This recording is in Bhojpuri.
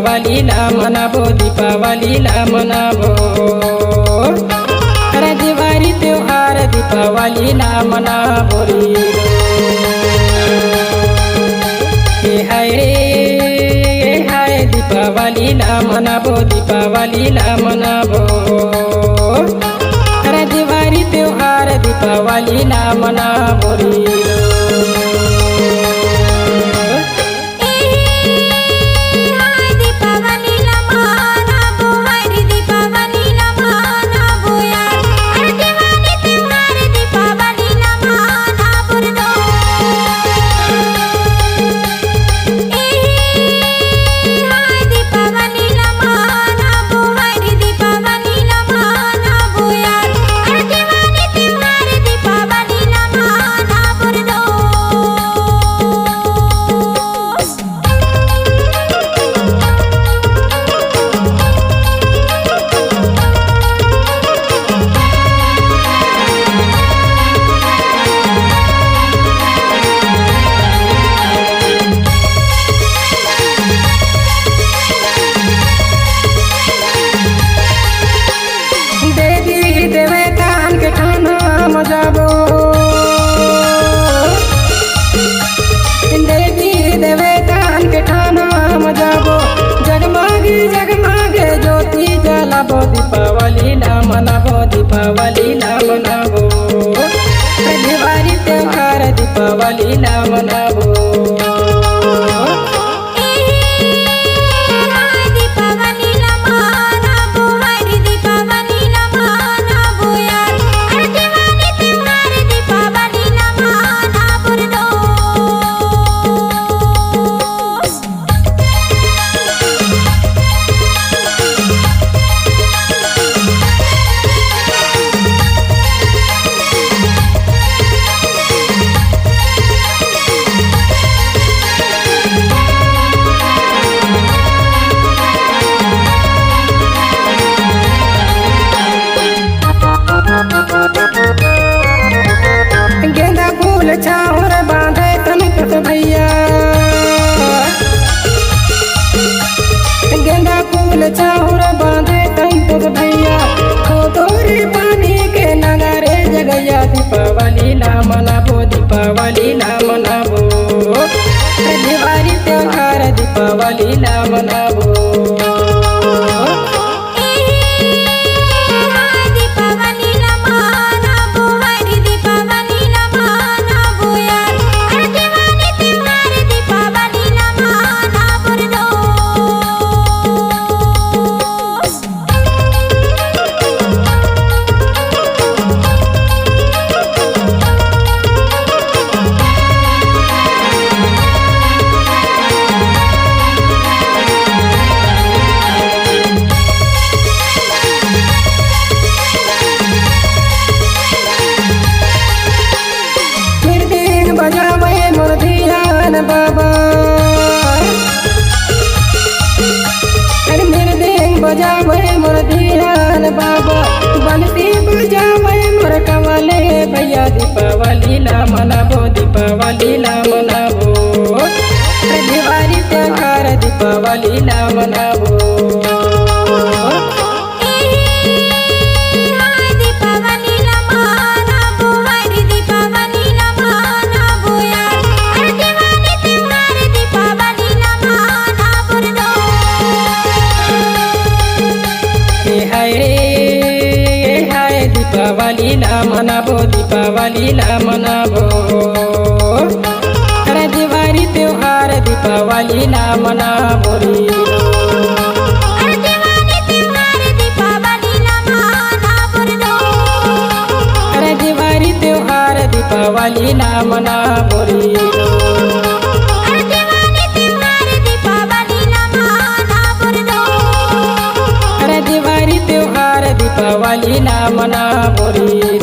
दीपावलीला मनाबो दीपावलीला मनाबो अरे दिवाली त्योहार दीपावलीला मनाबो रे हाय रे हाय दीपावलीला मनाबो दीपावलीला मनाबो अरे दिवाली त्योहार दीपावलीला मनाबो रे मजाबो देवी देवे कान के ठाना मजाबो जगमगे जगमगे ज्योति जलाबो दीपावलीला मनाबो दीपावलीला मनाबो दिवाली त्योहार दीपावलीला मनाबो गेंदा फूल छावर बांधे तनिक भैया गेंदा फूल छावर बांधे तनिक भैया खोतोरी पानी के नगारे जगैया दीपावलीला मनाबो दीपावलीला मनाबो दिवाली त्योहार दीपावलीला मनाबो बजावे मोर धियान बाबा अरे मृदंग बजावे मोर धियान बाबा बंसी बजावे मोर कवाले भैया दीपावलीला मनाबो दीपावलीला मनाबो दिवाली त्योहार दीपावलीला मनाबो हाय रे हाय दीपावलीला मनाबो दीपावलीला मनाबो अरे दिवाली त्योहार दीपावलीला मनाबो रे अरे दिवाली त्योहार दीपावलीला मनाबो रे दिवाली त्योहार दीपावलीला मनाबो रे।